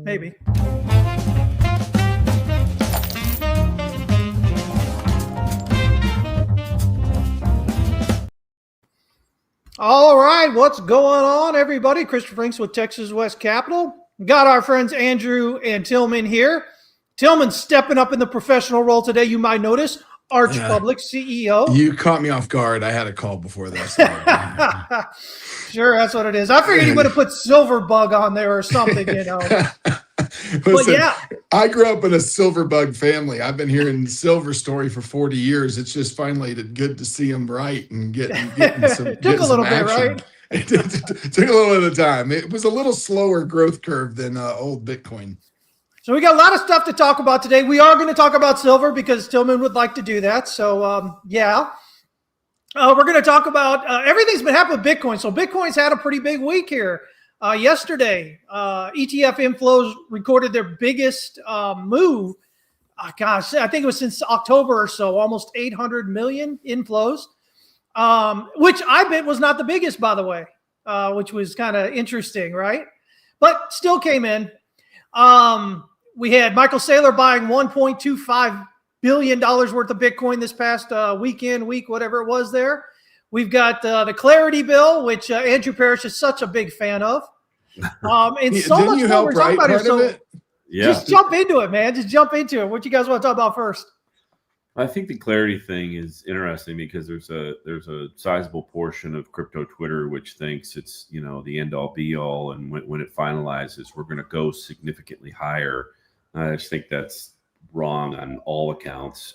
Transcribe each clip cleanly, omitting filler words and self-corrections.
Maybe. All right, what's going on, everybody? Christopher Franks with TexasWest Capital. Got our friends Andrew and Tillman here. Tillman's stepping up in the professional role today. You might notice, Arch Public CEO. You caught me off guard. I had a call before this. Sure, that's what it is. I figured he would have put Silverbug on there or something, you know. Listen, yeah, I grew up in a Silverbug family. I've been hearing Silver story for 40 years. It's just finally good to see him right and getting some. Took a little bit, right? It took a little bit of time. It was a little slower growth curve than old Bitcoin. So we got a lot of stuff to talk about today. We are going to talk about silver because Tillman would like to do that. So yeah. We're going to talk about everything's been happening with Bitcoin. So Bitcoin's had a pretty big week here. Yesterday, ETF inflows recorded their biggest move. Gosh, I think it was since October or so, almost 800 million inflows, which I bet was not the biggest, by the way, which was kind of interesting, right? But still came in. We had Michael Saylor buying $1.25 billion worth of Bitcoin this past week, whatever it was there. We've got the Clarity Bill, which Andrew Parrish is such a big fan of. And so much more we're talking about here. So just jump into it, man. Just jump into it. What you guys want to talk about first? I think the Clarity thing is interesting because there's a sizable portion of crypto Twitter which thinks it's, you know, the end all be all, and when it finalizes, we're going to go significantly higher. I just think that's wrong on all accounts.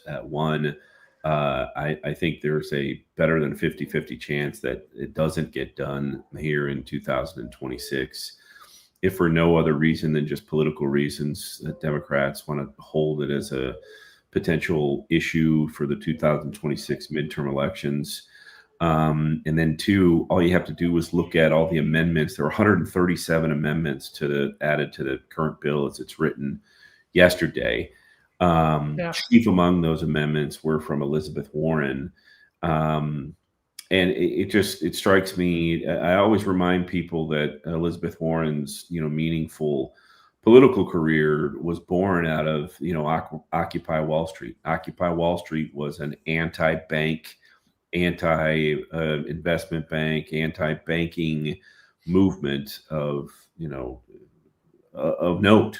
I think there's a better than 50-50 chance that it doesn't get done here in 2026. If for no other reason than just political reasons, that Democrats want to hold it as a potential issue for the 2026 midterm elections. And then two, all you have to do is look at all the amendments. There were 137 amendments added to the current bill as it's written yesterday. Chief among those amendments were from Elizabeth Warren. And it strikes me, I always remind people that Elizabeth Warren's, you know, meaningful political career was born out of, you know, Occupy Wall Street. Occupy Wall Street was an anti-bank, anti-investment bank, anti-banking movement of, you know, of note.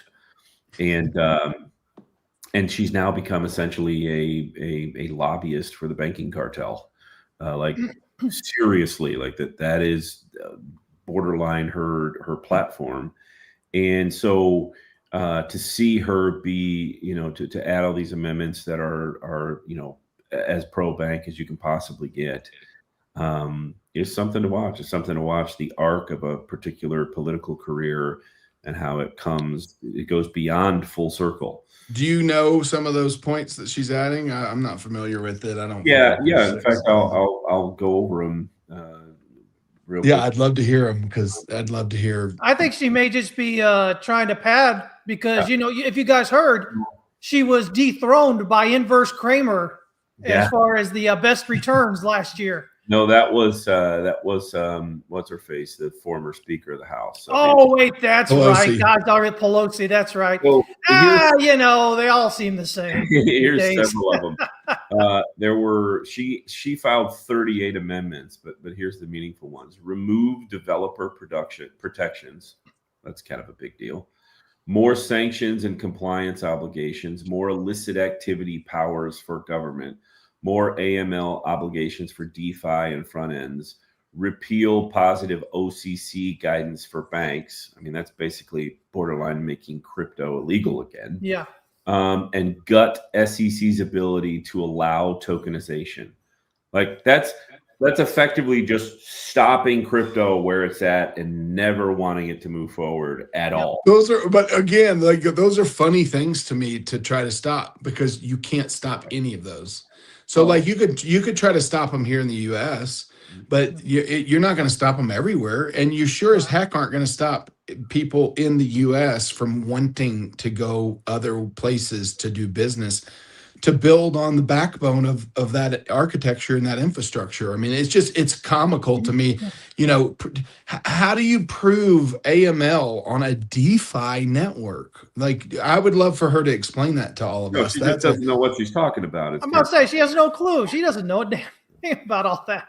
And she's now become essentially a lobbyist for the banking cartel. Seriously, like that is borderline her platform. And so to see her be, you know, to add all these amendments that are, you know, as pro-bank as you can possibly get, is something to watch. It's something to watch the arc of a particular political career and how it goes beyond full circle. Do you know some of those points that she's adding? I'm not familiar with it. I don't. Yeah. In fact, I'll go over them. Real quick. I'd love to hear them because I'd love to hear. I think she may just be trying to pad because, you know, if you guys heard, she was dethroned by Inverse Kramer as far as the best returns last year. No, that was what's her face, the former Speaker of the House. Wait, that's Pelosi. Right. God, Pelosi, that's right. Well, you know, they all seem the same. Here's several of them. She filed 38 amendments, but here's the meaningful ones. Remove developer protections. That's kind of a big deal. More sanctions and compliance obligations, more illicit activity powers for government, more AML obligations for DeFi and front ends, repeal positive OCC guidance for banks. I mean, that's basically borderline making crypto illegal again. Yeah. And gut SEC's ability to allow tokenization. Like that's effectively just stopping crypto where it's at and never wanting it to move forward at all. But again, like those are funny things to me to try to stop because you can't stop any of those. So like you could try to stop them here in the U.S., but you're not going to stop them everywhere. And you sure as heck aren't going to stop people in the U.S. from wanting to go other places to do business to build on the backbone of that architecture and that infrastructure. I mean, it's comical to me. How do you prove AML on a DeFi network? Like, I would love for her to explain that to all of us. She just doesn't know what she's talking about. I'm about to say she has no clue. She doesn't know a damn thing about all that.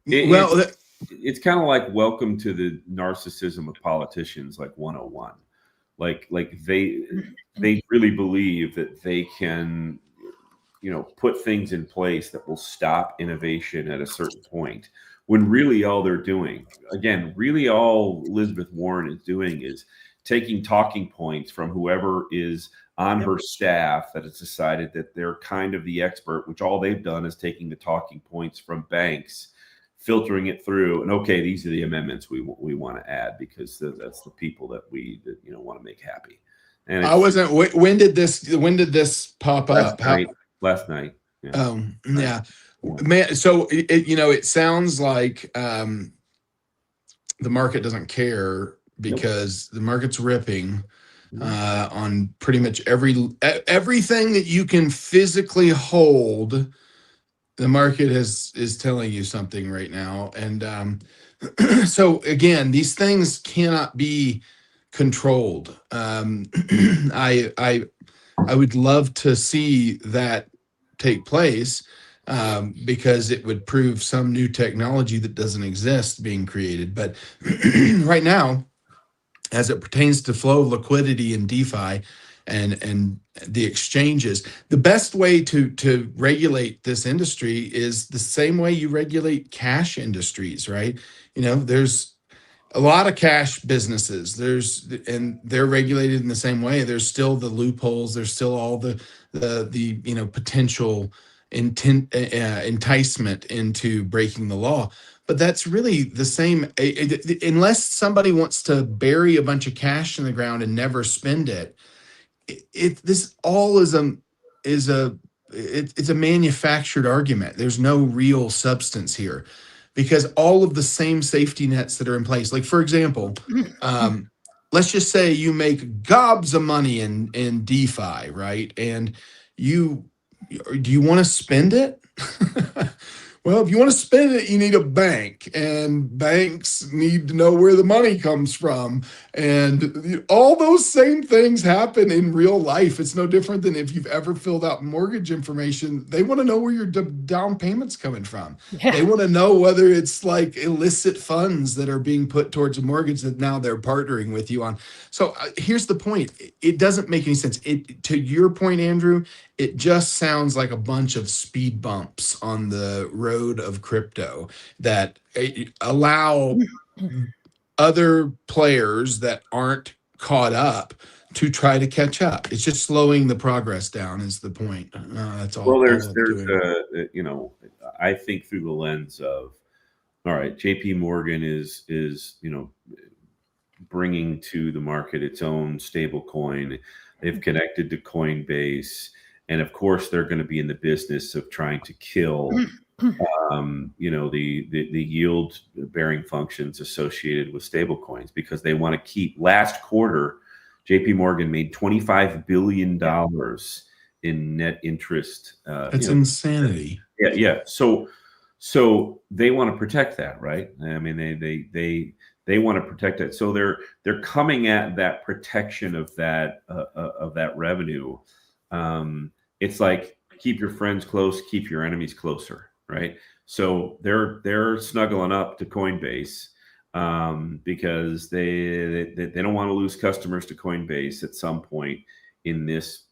It's kind of like welcome to the narcissism of politicians, like 101. Like they really believe that they can, put things in place that will stop innovation at a certain point, when really all they're doing, again, really all Elizabeth Warren is doing is taking talking points from whoever is on her staff that has decided that they're kind of the expert, which all they've done is taking the talking points from banks, filtering it through, and okay, these are the amendments we want to add because that's the people that we want to make happy. And I wasn't. When did this pop up? Last night. Yeah. Yeah, man. So it sounds like the market doesn't care because the market's ripping on pretty much everything that you can physically hold. The market is telling you something right now. And so again, these things cannot be controlled. I would love to see that take place because it would prove some new technology that doesn't exist being created. But right now, as it pertains to flow of liquidity in DeFi and the exchanges, the best way to regulate this industry is the same way you regulate cash industries, right? There's a lot of cash businesses. And they're regulated in the same way. There's still the loopholes. There's still all the potential enticement into breaking the law. But that's really the same, unless somebody wants to bury a bunch of cash in the ground and never spend it. This all is a manufactured argument. There's no real substance here, because all of the same safety nets that are in place. Like, for example, let's just say you make gobs of money in DeFi, right? And do you want to spend it? Well, if you want to spend it, you need a bank, and banks need to know where the money comes from. And all those same things happen in real life. It's no different than if you've ever filled out mortgage information. They want to know where your down payment's coming from. Yeah. They want to know whether it's like illicit funds that are being put towards a mortgage that now they're partnering with you on. So here's the point. It doesn't make any sense. To your point, Andrew, it just sounds like a bunch of speed bumps on the road of crypto that allow other players that aren't caught up to try to catch up. It's just slowing the progress down is the point. That's all. Well, I think through the lens of, all right, JP Morgan is bringing to the market its own stable coin. They've connected to Coinbase. And of course, they're going to be in the business of trying to kill, the yield bearing functions associated with stable coins, because they want to keep. Last quarter, JP Morgan made $25 billion in net interest. That's insanity. Yeah. So they want to protect that, right? I mean, they want to protect it. So they're coming at that protection of that revenue. It's like, keep your friends close, keep your enemies closer, right? So they're snuggling up to Coinbase because they don't want to lose customers to Coinbase at some point in this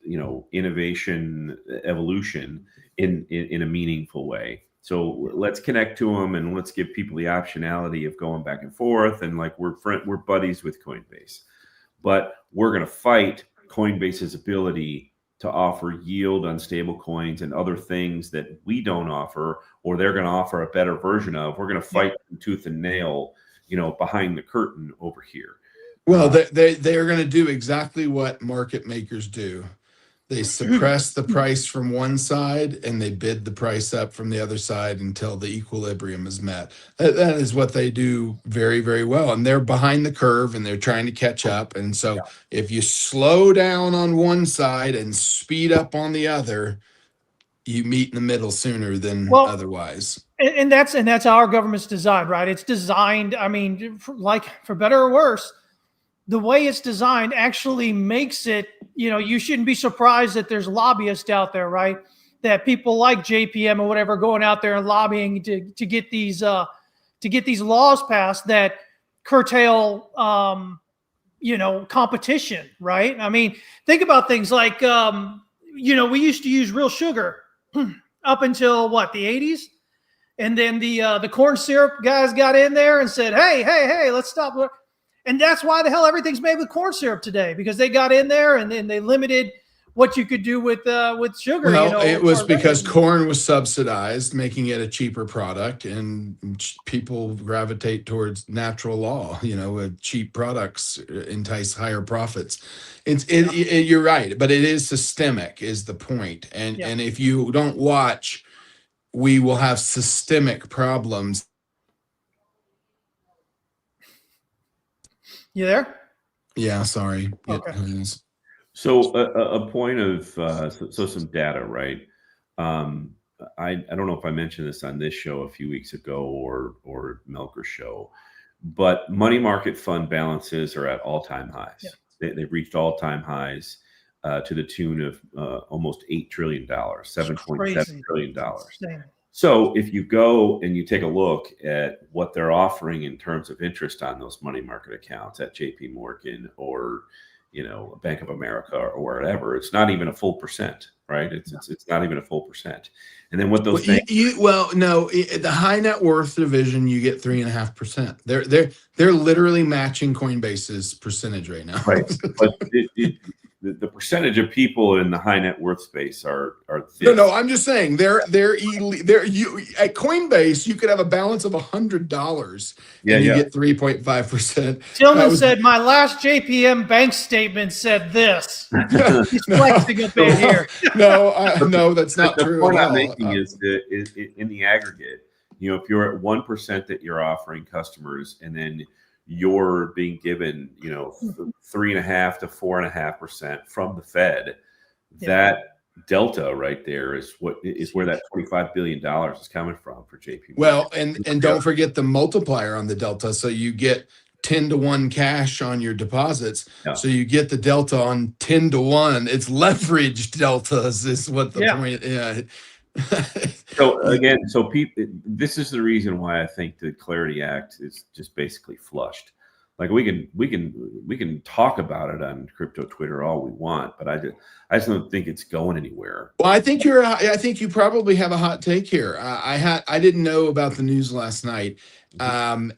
innovation evolution in a meaningful way. So let's connect to them and let's give people the optionality of going back and forth, and like we're buddies with Coinbase, but we're going to fight Coinbase's ability to offer yield on stable coins and other things that we don't offer, or they're going to offer a better version of. We're going to fight tooth and nail, behind the curtain over here. Well, they are going to do exactly what market makers do. They suppress the price from one side and they bid the price up from the other side until the equilibrium is met. That is what they do very, very well. And they're behind the curve and they're trying to catch up. And so if you slow down on one side and speed up on the other, you meet in the middle sooner than Well, otherwise. and that's how our government's designed, right? It's designed. I mean, for better or worse, the way it's designed actually makes it. You shouldn't be surprised that there's lobbyists out there, right? That people like JPM or whatever going out there and lobbying to get these laws passed that curtail competition, right? I mean, think about things like we used to use real sugar up until the 80s, and then the corn syrup guys got in there and said, hey, let's stop. And that's why the hell everything's made with corn syrup today, because they got in there and then they limited what you could do with sugar. Well, it was because corn was subsidized, making it a cheaper product, and people gravitate towards natural law. Cheap products entice higher profits. You're right, but it is systemic, is the point. And if you don't watch, we will have systemic problems. You there? Yeah, sorry. Okay. So a point of some data, right? I don't know if I mentioned this on this show a few weeks ago or Melker's show, but money market fund balances are at all-time highs. Yeah. They've reached all-time highs to the tune of almost $8 trillion, $7.7 trillion. So if you go and you take a look at what they're offering in terms of interest on those money market accounts at JP Morgan or Bank of America or wherever, it's not even a full percent, right? It's not even a full percent. And then what those the high net worth division, you get 3.5%. They're literally matching Coinbase's percentage right now. Right. But the percentage of people in the high net worth space are no, I'm just saying they're at Coinbase you could have a balance of $100 and you get 3.5%. Tillman said my last JPM bank statement said this. He's flexing up in here. No, that's not true. The point I'm making is in the aggregate, if you're at 1% that you're offering customers, and then you're being given, 3.5 to 4.5% from the Fed. That delta right there is where that $25 billion is coming from for JP Morgan. Well, and don't forget the multiplier on the delta. So you get 10 to 1 cash on your deposits. Yeah. So you get the delta on 10 to 1. It's leveraged deltas is what the point. Yeah. So again, this is the reason why I think the Clarity Act is just basically flushed. Like we can talk about it on crypto Twitter all we want, but I just don't think it's going anywhere. Well, I think you probably have a hot take here. I didn't know about the news last night, and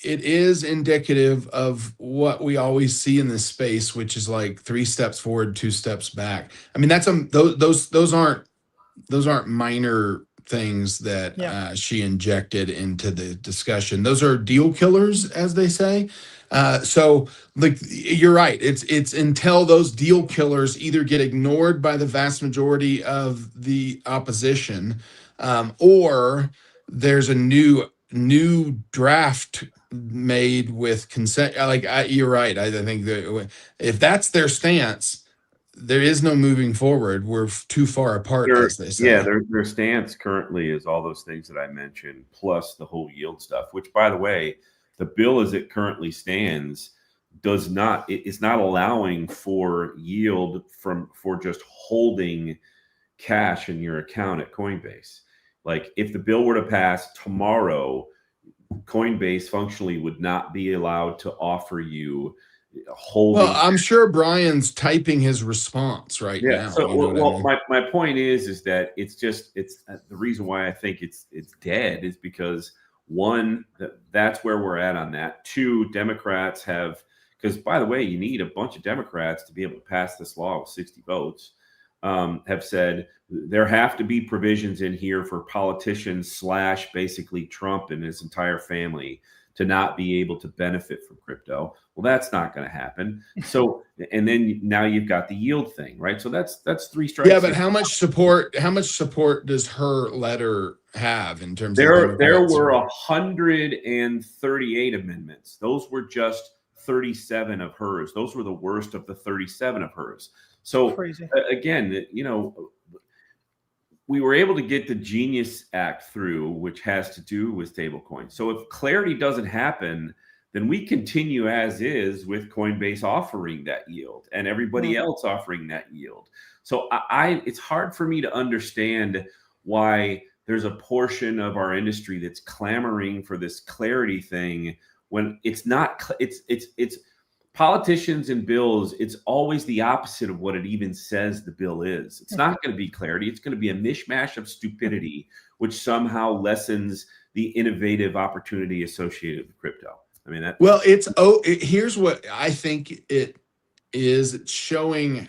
it is indicative of what we always see in this space, which is like 3 steps forward, 2 steps back. I mean, those aren't minor things that she injected into the discussion. Those are deal killers, as they say. So you're right. It's until those deal killers either get ignored by the vast majority of the opposition, or there's a new draft made with consent. You're right. I think that if that's their stance, there is no moving forward. We're too far apart, as they say. Yeah, their stance currently is all those things that I mentioned, plus the whole yield stuff, which, by the way, the bill as it currently stands is not allowing for yield for just holding cash in your account at Coinbase. Like if the bill were to pass tomorrow, Coinbase functionally would not be allowed to offer you holding. Well, I'm sure Brian's typing his response right now. So, my point is that it's the reason why I think it's dead is because one, that's where we're at on that. 2, Democrats because by the way, you need a bunch of Democrats to be able to pass this law with 60 votes. Have said there have to be provisions in here for politicians / basically Trump and his entire family to not be able to benefit from crypto. Well, that's not going to happen. So, and then now you've got the yield thing, right? So that's 3 strikes. Yeah, but how much support does her letter have in terms of there were 138 amendments. Those were just 37 of hers. Those were the worst of the 37 of hers. So again, we were able to get the Genius Act through, which has to do with stablecoins. So if clarity doesn't happen, then we continue as is with Coinbase offering that yield and everybody else offering that yield. So it's hard for me to understand why there's a portion of our industry that's clamoring for this clarity thing when it's not. It's politicians and bills. It's always the opposite of what it even says the bill is. It's not going to be clarity. It's going to be a mishmash of stupidity, which somehow lessens the innovative opportunity associated with crypto. I mean, here's what I think it is. It's showing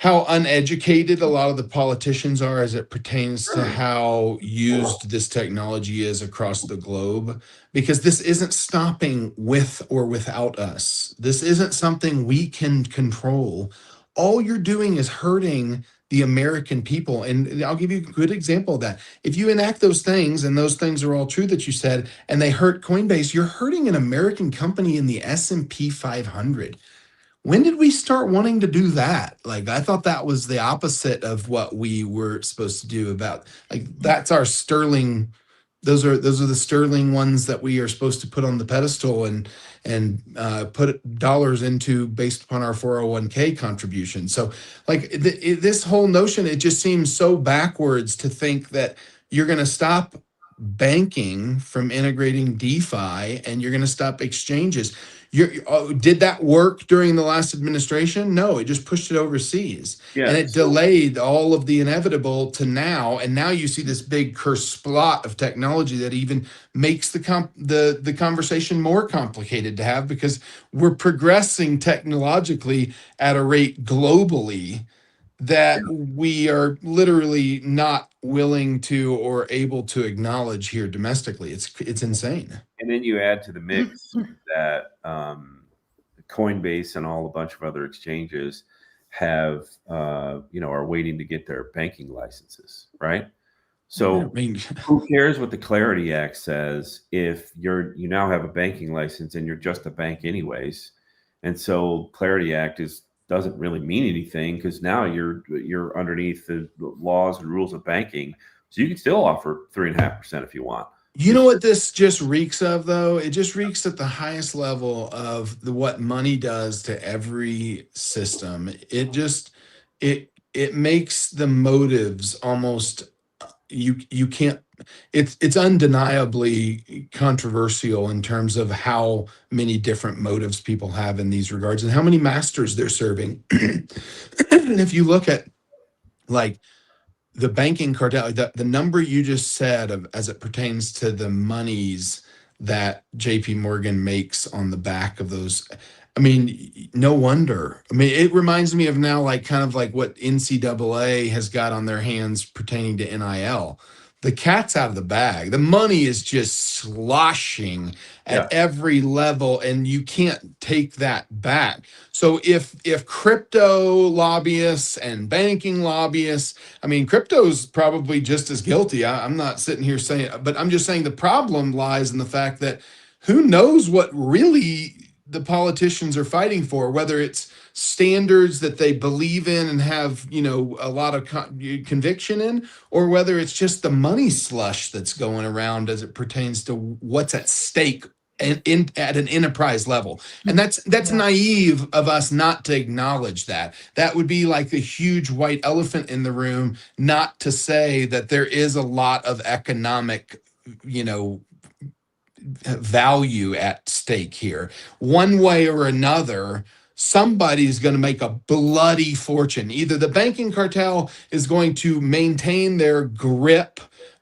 how uneducated a lot of the politicians are as it pertains to how used this technology is across the globe, because this isn't stopping with or without us. This isn't something we can control. All you're doing is hurting the American people. And I'll give you a good example of that. If you enact those things, and those things are all true that you said, and they hurt Coinbase, you're hurting an American company in the S&P 500. When did we start wanting to do that? Like, I thought that was the opposite of what we were supposed to do. About, like, that's our sterling. Those are the sterling ones that we are supposed to put on the pedestal and put dollars into based upon our 401k contribution. So, like, this whole notion, it just seems so backwards to think that you're going to stop banking from integrating DeFi and you're going to stop exchanges. Did that work during the last administration? No, it just pushed it overseas. Yeah, and it delayed all of the inevitable to now. And now you see this big curse splot of technology that even makes the conversation more complicated to have, because we're progressing technologically at a rate globally that we are literally not willing to or able to acknowledge here domestically. It's insane. And then you add to the mix that Coinbase and a bunch of other exchanges have, are waiting to get their banking licenses, right? So who cares what the Clarity Act says if you now have a banking license and you're just a bank anyways? And so Clarity Act doesn't really mean anything, because now you're underneath the laws and rules of banking. So you can still offer 3.5% if you want. You know what this just reeks of, though? It just reeks at the highest level of what money does to every system. It makes the motives almost, you can't. It's undeniably controversial in terms of how many different motives people have in these regards and how many masters they're serving. And if you look at, like, the banking cartel, the number you just said as it pertains to the monies that JP Morgan makes on the back of those, I mean, no wonder. I mean, it reminds me of now, like, kind of like what NCAA has got on their hands pertaining to NIL. The cat's out of the bag. The money is just sloshing at every level, and you can't take that back. So if crypto lobbyists and banking lobbyists, I mean, crypto's probably just as guilty. I'm not sitting here saying, but I'm just saying the problem lies in the fact that who knows what really the politicians are fighting for, whether it's standards that they believe in and have, a lot of conviction in, or whether it's just the money slush that's going around as it pertains to what's at stake at an enterprise level. And that's naive of us not to acknowledge that. That would be like the huge white elephant in the room, not to say that there is a lot of economic, value at stake here. One way or another, somebody's going to make a bloody fortune. Either the banking cartel is going to maintain their grip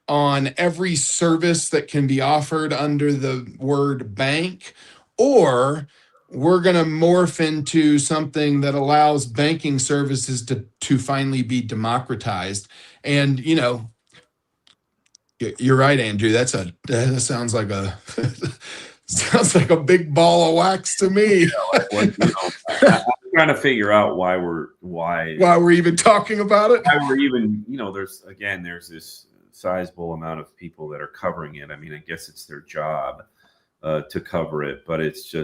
on every service that can be offered under the word bank, or we're going to morph into something that allows banking services to finally be democratized. And, you're right, Andrew. That sounds like a big ball of wax to me. I'm trying to figure out why we're even talking about it. Why we're even, there's this sizable amount of people that are covering it. I mean, I guess it's their job to cover it, but it's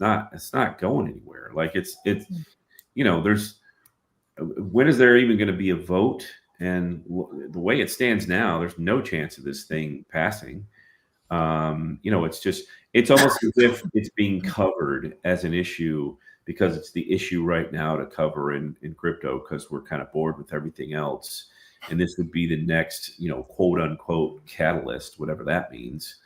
not going anywhere. Like, there's when is there even going to be a vote? And the way it stands now, there's no chance of this thing passing. It's almost as if it's being covered as an issue because it's the issue right now to cover in crypto, because we're kind of bored with everything else. And this would be the next, quote unquote catalyst, whatever that means.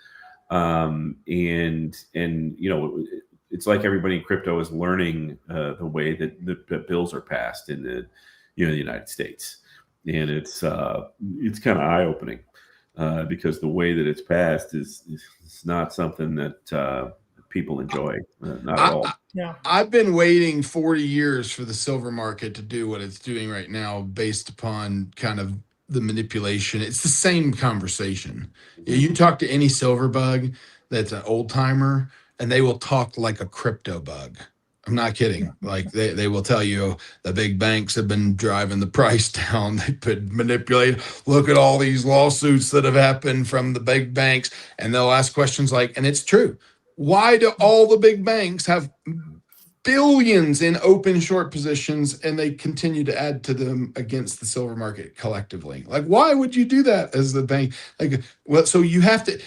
It's like everybody in crypto is learning the way that the bills are passed in the United States. And it's kind of eye-opening. Because the way that it's passed is not something that people enjoy, not at all. Yeah, I've been waiting 40 years for the silver market to do what it's doing right now, based upon kind of the manipulation. It's the same conversation. You talk to any silver bug that's an old timer, and they will talk like a crypto bug. I'm not kidding. Like they will tell you the big banks have been driving the price down. They've been manipulating. Look at all these lawsuits that have happened from the big banks. And they'll ask questions like, and it's true, why do all the big banks have billions in open short positions and they continue to add to them against the silver market collectively? Like, why would you do that as the bank? Like, well, so you have to,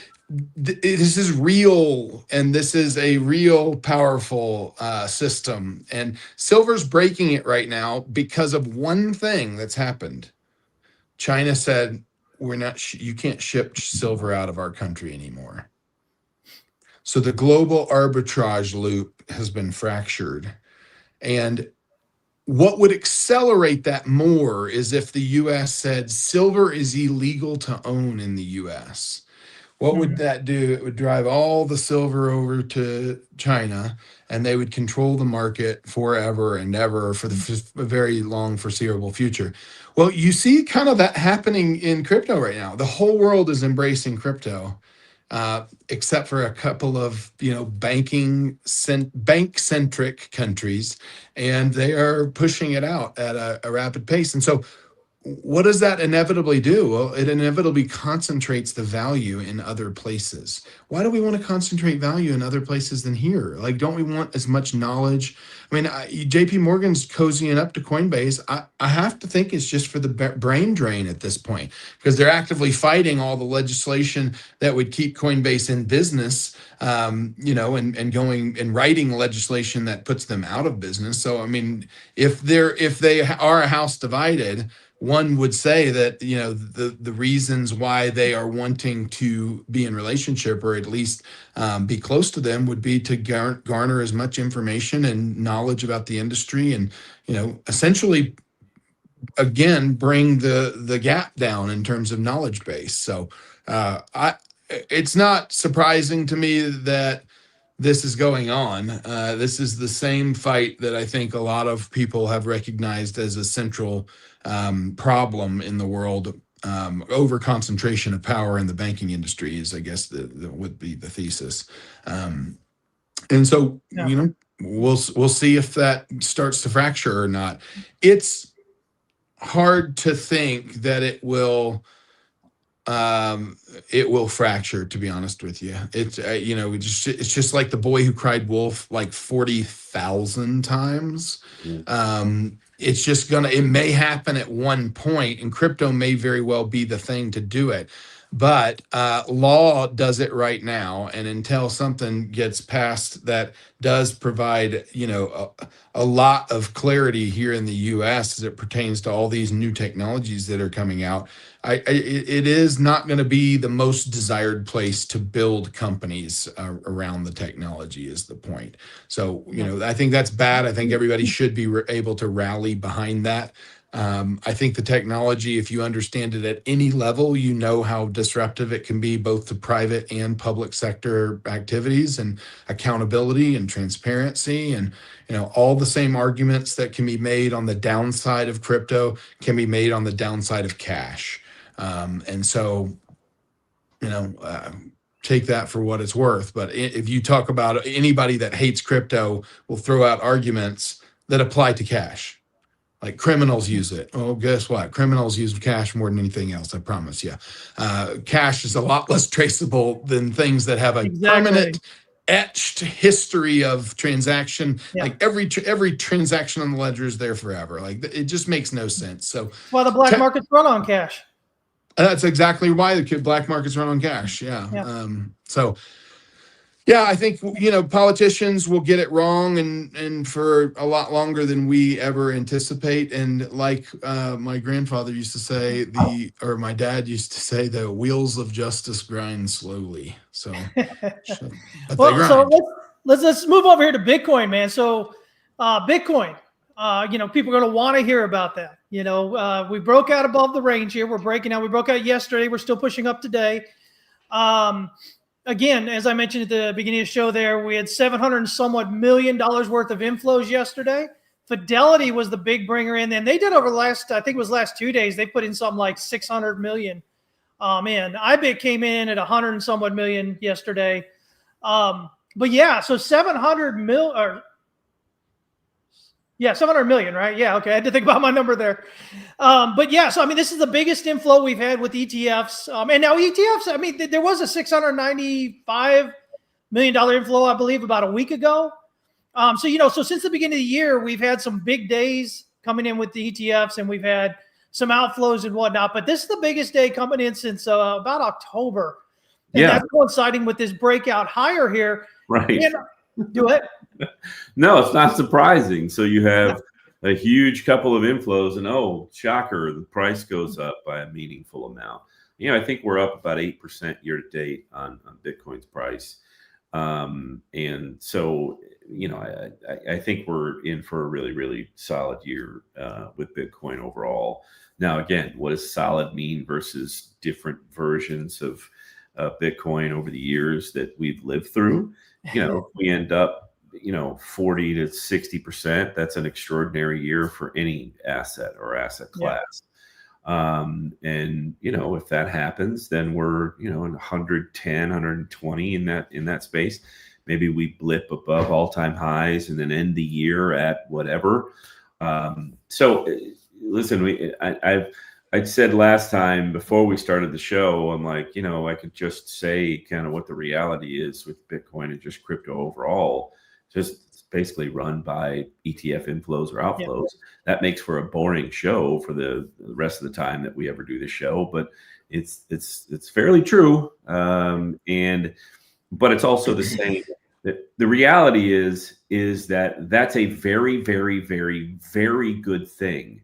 this is real, and this is a real powerful system, and silver's breaking it right now because of one thing that's happened. China said, you can't ship silver out of our country anymore. So the global arbitrage loop has been fractured. And what would accelerate that more is if the US said silver is illegal to own in the US. What would that do? It would drive all the silver over to China, and they would control the market forever and ever for the very long foreseeable future. Well, you see kind of that happening in crypto right now. The whole world is embracing crypto, except for a couple of bank-centric countries, and they are pushing it out at a rapid pace. And so what does that inevitably do? Well, it inevitably concentrates the value in other places. Why do we want to concentrate value in other places than here? Like, don't we want as much knowledge? I mean, JP Morgan's cozying up to Coinbase. I have to think it's just for the brain drain at this point, because they're actively fighting all the legislation that would keep Coinbase in business, and going and writing legislation that puts them out of business. So, I mean, if they are a house divided, one would say that, the reasons why they are wanting to be in relationship, or at least be close to them, would be to garner as much information and knowledge about the industry, and, essentially, again, bring the gap down in terms of knowledge base. So it's not surprising to me that this is going on. This is the same fight that I think a lot of people have recognized as a central problem in the world. Over concentration of power in the banking industry is, I guess, would be the thesis. And so, we'll see if that starts to fracture or not. It's hard to think that it will fracture, to be honest with you. It's it's just like the boy who cried wolf like 40,000 times. It's just it may happen at one point, and crypto may very well be the thing to do it. But law does it right now, and until something gets passed that does provide, a lot of clarity here in the U.S. as it pertains to all these new technologies that are coming out, it is not going to be the most desired place to build companies around the technology, is the point. So, I think that's bad. I think everybody should be able to rally behind that. I think the technology, if you understand it at any level, how disruptive it can be, both to private and public sector activities, and accountability and transparency, and all the same arguments that can be made on the downside of crypto can be made on the downside of cash. And so, take that for what it's worth. But if you talk about anybody that hates crypto, will throw out arguments that apply to cash. Like, criminals use it. Oh, guess what? Criminals use cash more than anything else, I promise you. Cash is a lot less traceable than things that have a permanent etched history of transaction. Yeah. Like every transaction on the ledger is there forever. Like it just makes no sense. So That's why the black markets run on cash. that's exactly why the black markets run on cash. Yeah. So yeah, I think, politicians will get it wrong and for a lot longer than we ever anticipate. And like my grandfather used to say, or my dad used to say, the wheels of justice grind slowly. So, Well, so let's move over here to Bitcoin, man. So Bitcoin, people are going to want to hear about that. We broke out above the range here. We're breaking out. We broke out yesterday. We're still pushing up today. Again, as I mentioned at the beginning of the show there, we had $700 and somewhat million worth of inflows yesterday. Fidelity was the big bringer in, and they did over the last, I think it was last 2 days, they put in something like 600 million in. IBIT came in at 100 and somewhat million yesterday. But yeah, so 700 million, right? Yeah, okay. I had to think about my number there. But yeah, so I mean, this is the biggest inflow we've had with ETFs. And now ETFs, I mean, there was a $695 million inflow, I believe, about a week ago. So since the beginning of the year, we've had some big days coming in with the ETFs, and we've had some outflows and whatnot. But this is the biggest day coming in since about October. And that's coinciding with this breakout higher here. Right. Do it. No, it's not surprising. So you have a huge couple of inflows, and shocker, the price goes up by a meaningful amount. I think we're up about 8% year to date on Bitcoin's price. And so, I think we're in for a really, really solid year with Bitcoin overall. Now, again, what does solid mean versus different versions of Bitcoin over the years that we've lived through? We end up 40 to 60%. That's an extraordinary year for any asset or asset class. And if that happens, then we're in 110, 120 in that space. Maybe we blip above all-time highs and then end the year at whatever. So listen, I said last time before we started the show, I'm like, I could just say kind of what the reality is with Bitcoin and just crypto overall. Just basically run by ETF inflows or outflows. That makes for a boring show for the rest of the time that we ever do the show, but it's fairly true. But it's also the same. The reality is that that's a very, very, very, very good thing,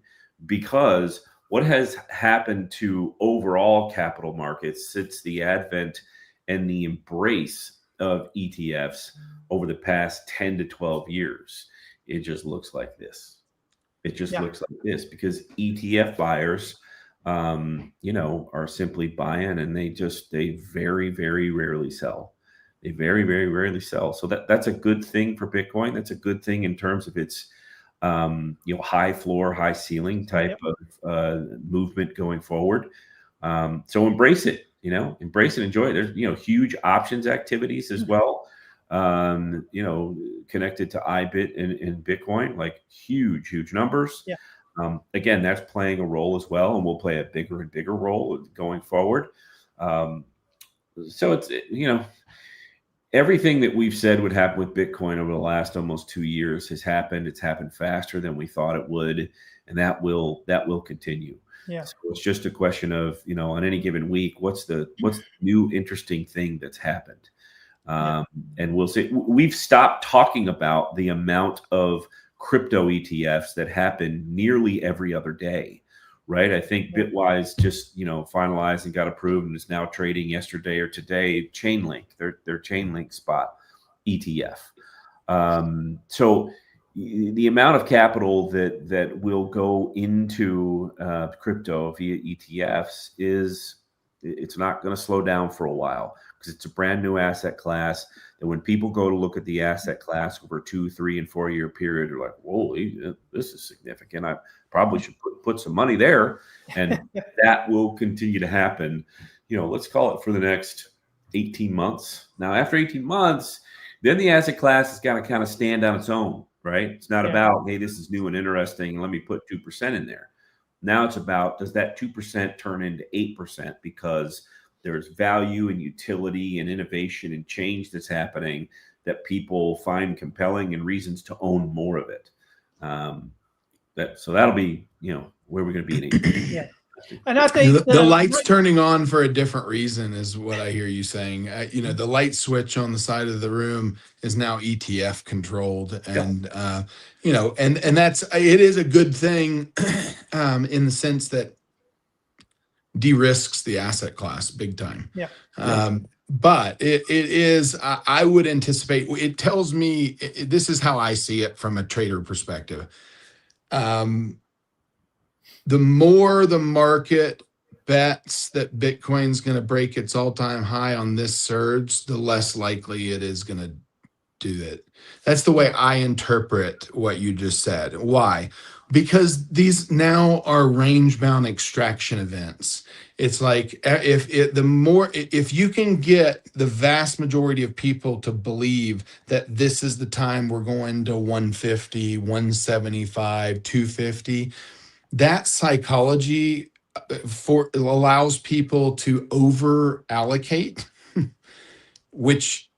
because what has happened to overall capital markets since the advent and the embrace of ETFs over the past 10 to 12 years, it just looks like this. It just looks like this because ETF buyers, are simply buying, and they very, very rarely sell. They very, very rarely sell. So that's a good thing for Bitcoin. That's a good thing in terms of its, high floor, high ceiling type of movement going forward. So embrace it, embrace and enjoy it. There's, huge options activities as well. Connected to IBIT and Bitcoin, like huge numbers. Again, that's playing a role as well, and will play a bigger and bigger role going forward. So it's, everything that we've said would happen with Bitcoin over the last almost 2 years has happened. It's happened faster than we thought it would, and that will continue. So it's just a question of, on any given week, what's the new interesting thing that's happened. And we'll see. We've stopped talking about the amount of crypto ETFs that happen nearly every other day, right? I think Bitwise just, finalized and got approved and is now trading yesterday or today, Chainlink, their Chainlink spot ETF. So the amount of capital that will go into crypto via ETFs it's not going to slow down for a while, because it's a brand new asset class. And when people go to look at the asset class over 2, 3, and 4 year period, they're like, whoa, this is significant. I probably should put some money there. And that will continue to happen, let's call it for the next 18 months. Now, after 18 months, then the asset class is going to kind of stand on its own, right? It's not about, hey, this is new and interesting, let me put 2% in there. Now it's about, does that 2% turn into 8% because there's value and utility and innovation and change that's happening that people find compelling and reasons to own more of it. So that'll be, where we're going to be in 18. Yeah. And I think the light's turning on for a different reason is what I hear you saying. The light switch on the side of the room is now ETF controlled, and and it is a good thing in the sense that de-risks the asset class big time. Yeah. But it is, I would anticipate, it tells me, this is how I see it from a trader perspective. The more the market bets that Bitcoin's going to break its all-time high on this surge, the less likely it is going to do it. That's the way I interpret what you just said. Why? Because these now are range-bound extraction events. It's like if you can get the vast majority of people to believe that this is the time we're going to 150, 175, 250, that psychology allows people to over allocate, which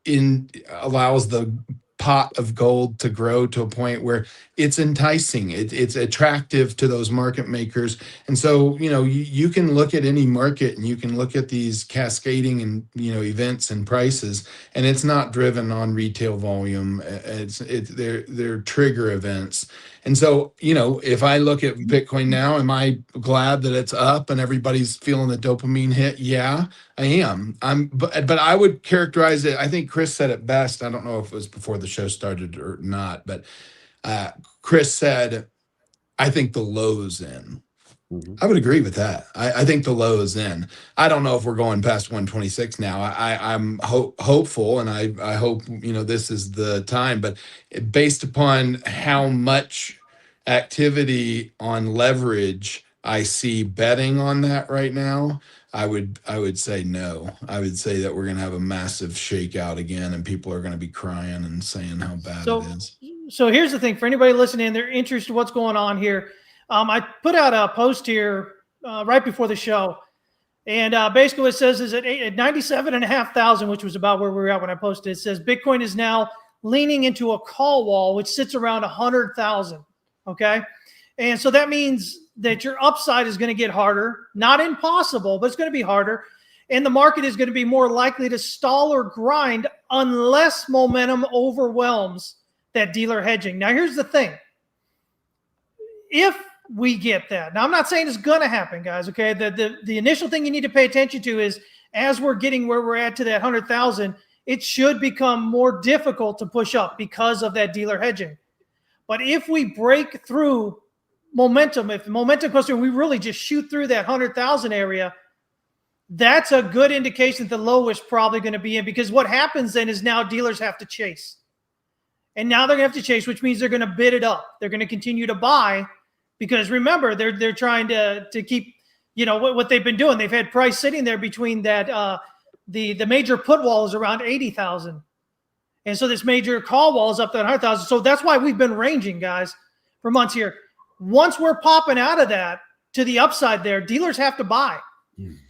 allows the pot of gold to grow to a point where it's enticing, it's attractive to those market makers. And so you can look at any market and you can look at these cascading and events and prices, and it's not driven on retail volume. They're trigger events. And so if I look at Bitcoin now, am I glad that it's up and everybody's feeling the dopamine hit? Yeah, I am. But I would characterize it, I think Chris said it best. I don't know if it was before the show started or not, but Chris said, I think the low's in. Mm-hmm. I would agree with that. I think the low is in. I don't know if we're going past 126 now. I'm hopeful, and I hope this is the time. But based upon how much activity on leverage I see betting on that right now, I would say no. I would say that we're going to have a massive shakeout again, and people are going to be crying and saying how bad it is. So here's the thing for anybody listening, they're interested in what's going on here. I put out a post here right before the show, and basically what it says is at 97,500, which was about where we were at when I posted, it says Bitcoin is now leaning into a call wall, which sits around 100,000. Okay. And so that means that your upside is going to get harder, not impossible, but it's going to be harder. And the market is going to be more likely to stall or grind unless momentum overwhelms that dealer hedging. Now, here's the thing. If we get that, now I'm not saying it's going to happen, guys. Okay. The initial thing you need to pay attention to is as we're getting where we're at to that 100,000, it should become more difficult to push up because of that dealer hedging. But if we break through momentum, if momentum goes through, we really just shoot through that 100,000 area, that's a good indication that the low is probably going to be in, because what happens then is now dealers have to chase. And now they're going to have to chase, which means they're going to bid it up. They're going to continue to buy because remember, they're trying to keep, what they've been doing. They've had price sitting there between that, the major put wall is around 80,000. And so this major call wall is up to 100,000. So that's why we've been ranging, guys, for months here. Once we're popping out of that to the upside there, dealers have to buy.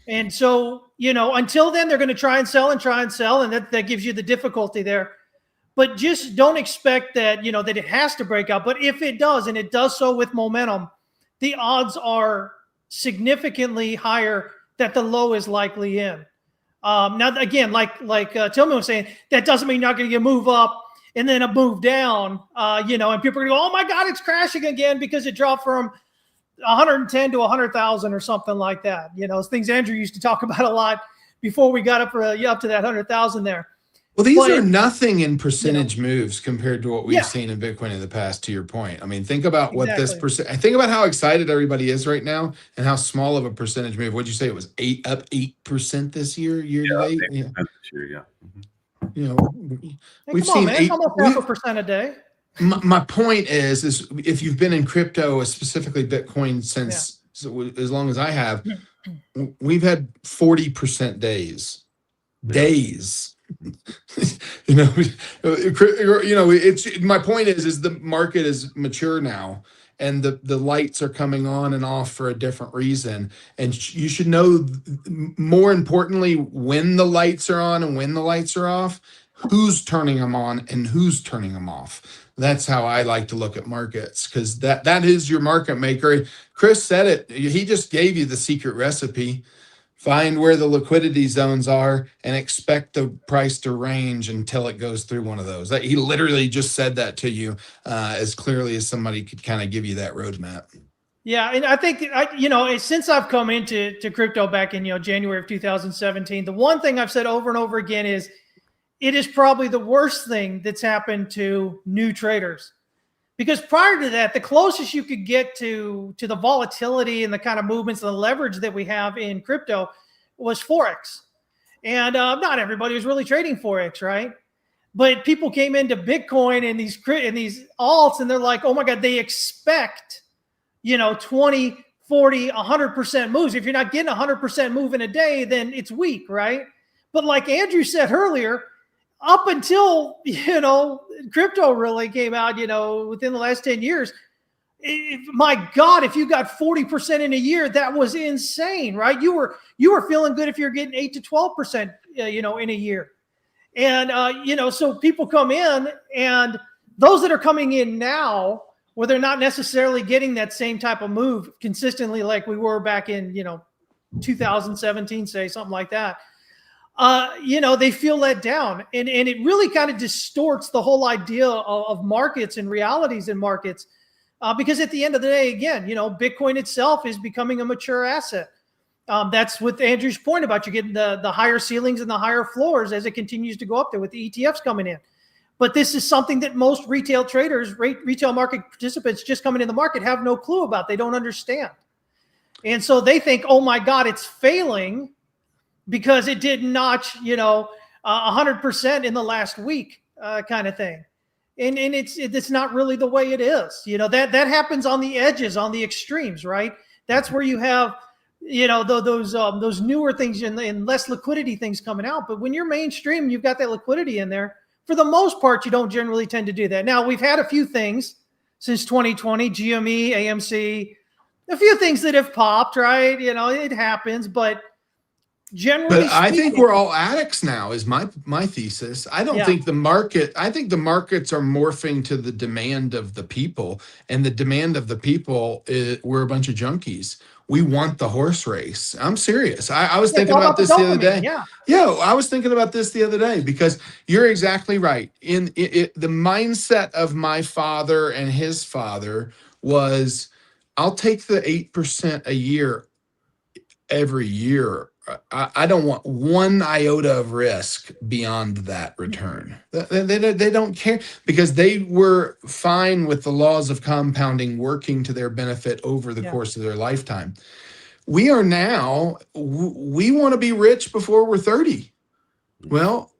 And so, until then, they're going to try and sell, and that gives you the difficulty there. But just don't expect that, that it has to break out. But if it does, and it does so with momentum, the odds are significantly higher that the low is likely in. Now, again, like Tillman was saying, that doesn't mean you're not going to move up and then a move down, and people are going to go, oh my God, it's crashing again because it dropped from 110 to 100,000 or something like that. Things Andrew used to talk about a lot before we got up to that 100,000 there. Well, these are nothing in percentage moves compared to what we've seen in Bitcoin in the past, to your point. I mean, think about what this percent, think about how excited everybody is right now and how small of a percentage move. What'd you say? It was up 8% this year to date? Yeah. This year, yeah. We've seen almost 0.5% a day. My point is if you've been in crypto, specifically Bitcoin, since as long as I have, we've had 40% days. It's my point is the market is mature now, and the lights are coming on and off for a different reason, and you should know, more importantly, when the lights are on and when the lights are off. who's turning them on and who's turning them off. That's how I like to look at markets, because that is your market maker. Chris said it. He just gave you the secret recipe. Find where the liquidity zones are and expect the price to range until it goes through one of those. He literally just said that to you as clearly as somebody could kind of give you that roadmap. Yeah, and I think since I've come into crypto back in January of 2017, the one thing I've said over and over again is it is probably the worst thing that's happened to new traders. Because prior to that, the closest you could get to the volatility and the kind of movements and the leverage that we have in crypto was Forex. And not everybody was really trading Forex, right? But people came into Bitcoin and these alts, and they're like, oh my God, they expect, 20, 40, 100% moves. If you're not getting 100% move in a day, then it's weak, right? But like Andrew said earlier, up until, crypto really came out, within the last 10 years, my God, if you got 40% in a year, that was insane, right? You were feeling good if you're getting 8 to 12%, in a year. And, so people come in, and those that are coming in now, where they're not necessarily getting that same type of move consistently like we were back in, 2017, say, something like that. They feel let down, and it really kind of distorts the whole idea of markets and realities in markets, because at the end of the day, again, Bitcoin itself is becoming a mature asset. That's with Andrew's point about you getting the higher ceilings and the higher floors as it continues to go up there with the ETFs coming in. But this is something that most retail traders, retail market participants just coming in the market have no clue about. They don't understand. And so they think, oh my God, it's failing because it did notch, 100% in the last week, kind of thing. And it's not really the way it is. That happens on the edges, on the extremes, right? That's where you have, those newer things and less liquidity things coming out. But when you're mainstream, you've got that liquidity in there. For the most part, you don't generally tend to do that. Now, we've had a few things since 2020, GME, AMC, a few things that have popped, right? It happens, but generally But I think we're all addicts now, is my thesis. I don't think the market, I think the markets are morphing to the demand of the people, and the demand of the people we're a bunch of junkies. We want the horse race. I'm serious. I was thinking about this the other day. I was thinking about this the other day, because you're exactly right. In the mindset of my father and his father was, I'll take the 8% a year every year. I don't want one iota of risk beyond that return. They don't care, because they were fine with the laws of compounding working to their benefit over the course of their lifetime. We are now, we want to be rich before we're 30. Well,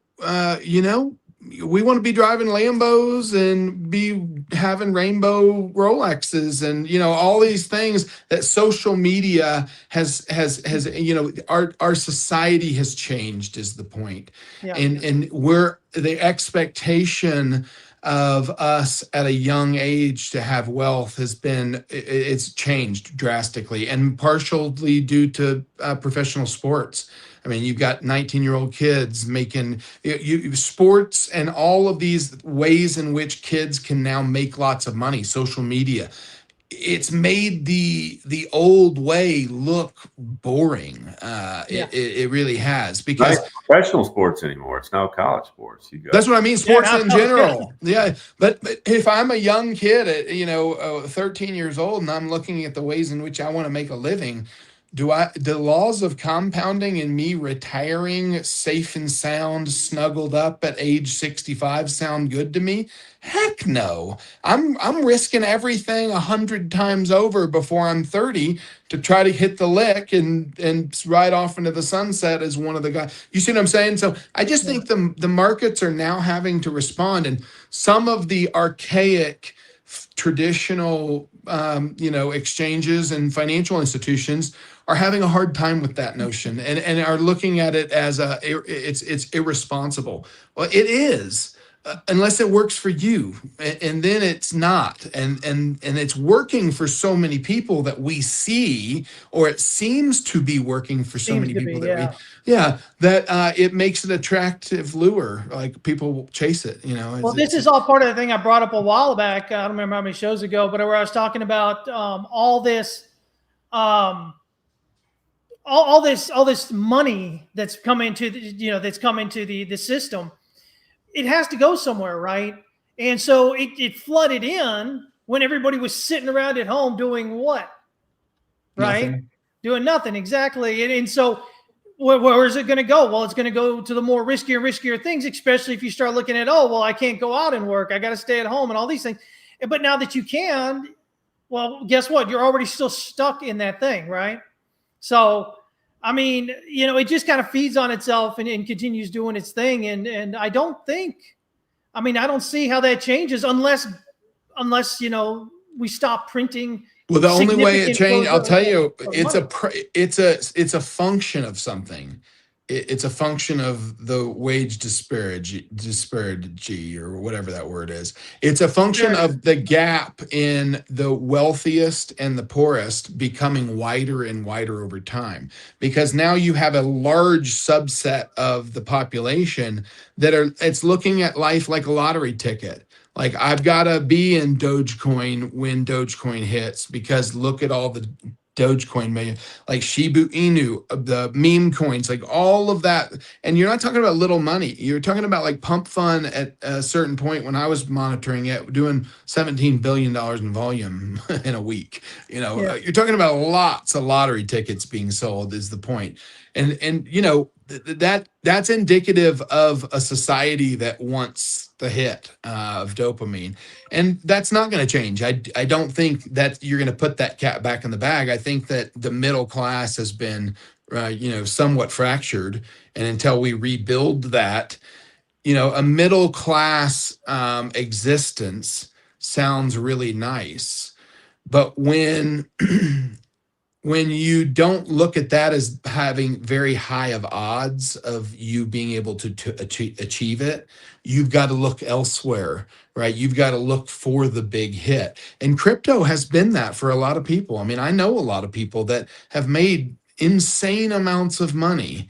we want to be driving Lambos and be having rainbow Rolexes and, all these things that social media has, our society has changed, is the point. And we're, the expectation of us at a young age to have wealth it's changed drastically, and partially due to professional sports. I mean, you've got 19-year-old kids making sports, and all of these ways in which kids can now make lots of money. Social media, it's made the old way look boring. It really has, because not professional sports anymore. It's now college sports. That's what I mean. Sports in general. But if I'm a young kid at 13 years old, and I'm looking at the ways in which I want to make a living, the laws of compounding and me retiring safe and sound, snuggled up at age 65 sound good to me? Heck no. I'm risking everything 100 times over before I'm 30 to try to hit the lick and ride off into the sunset as one of the guys. You see what I'm saying? So I just think the markets are now having to respond, and some of the archaic traditional exchanges and financial institutions are having a hard time with that notion, and are looking at it as it's irresponsible. Well, it is. unless it works for you, and then it's not, and it's working for so many people that we see, or it seems to be working for so Seems many to people be, that that it makes an attractive lure. Like people chase it, Well, this is all part of the thing I brought up a while back. I don't remember how many shows ago, but where I was talking about all this, all this money that's come into the system. It has to go somewhere, right? And so it flooded in when everybody was sitting around at home doing what? Right? Nothing. Doing nothing, exactly. And so where is it going to go? Well, it's going to go to the more riskier things, especially if you start looking at, oh, well, I can't go out and work. I got to stay at home and all these things. But now that you can, well, guess what? You're already still stuck in that thing, right? So, I mean, it just kind of feeds on itself and continues doing its thing. And I don't see how that changes unless, we stop printing. Well, the only way it changed, I'll tell you, money. it's a function of something. It's a function of the wage disparity, or whatever that word is. It's a function of the gap in the wealthiest and the poorest becoming wider and wider over time, because now you have a large subset of the population it's looking at life like a lottery ticket. Like, I've got to be in Dogecoin when Dogecoin hits, because look at all the Dogecoin million, like Shiba Inu, the meme coins, like all of that. And you're not talking about little money. You're talking about like Pump Fund at a certain point when I was monitoring it, doing $17 billion in volume in a week. You're talking about lots of lottery tickets being sold is the point. And that's indicative of a society that wants the hit of dopamine, and that's not going to change. I don't think that you're going to put that cat back in the bag. I think that the middle class has been somewhat fractured, and until we rebuild that, a middle class existence sounds really nice, but when when you don't look at that as having very high of odds of you being able to achieve it, you've got to look elsewhere, right? You've got to look for the big hit. And crypto has been that for a lot of people. I mean, I know a lot of people that have made insane amounts of money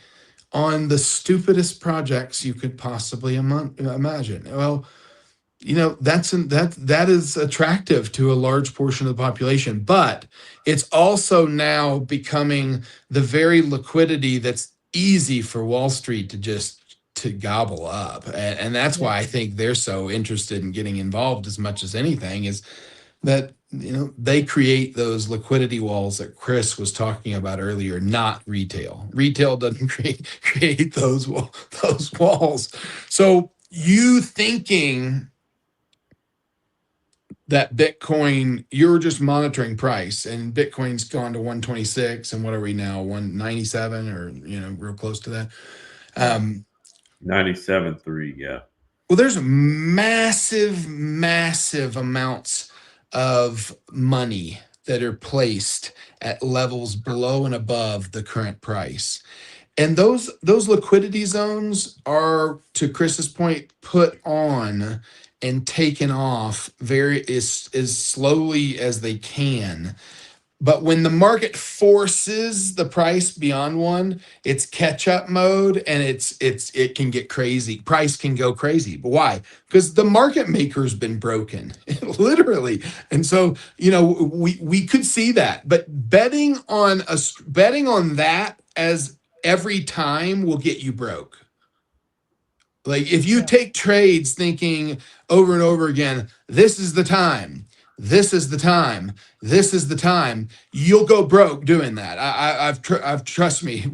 on the stupidest projects you could possibly imagine. Well, that is attractive to a large portion of the population, but it's also now becoming the very liquidity that's easy for Wall Street to gobble up. And that's why I think they're so interested in getting involved as much as anything, is that, they create those liquidity walls that Chris was talking about earlier, not retail. Retail doesn't create those walls. So you thinking that Bitcoin, you're just monitoring price, and Bitcoin's gone to 126, and what are we now, 197, or real close to that? 97.3, yeah. Well, there's massive amounts of money that are placed at levels below and above the current price. And those liquidity zones are, to Chris's point, put on and taken off as slowly as they can. But when the market forces the price beyond one, it's catch-up mode, and it can get crazy. Price can go crazy. But why? Because the market maker's been broken, literally. And so, we could see that. But betting on that as every time will get you broke. Like, if you take trades thinking over and over again, this is the time, you'll go broke doing that. I've trust me,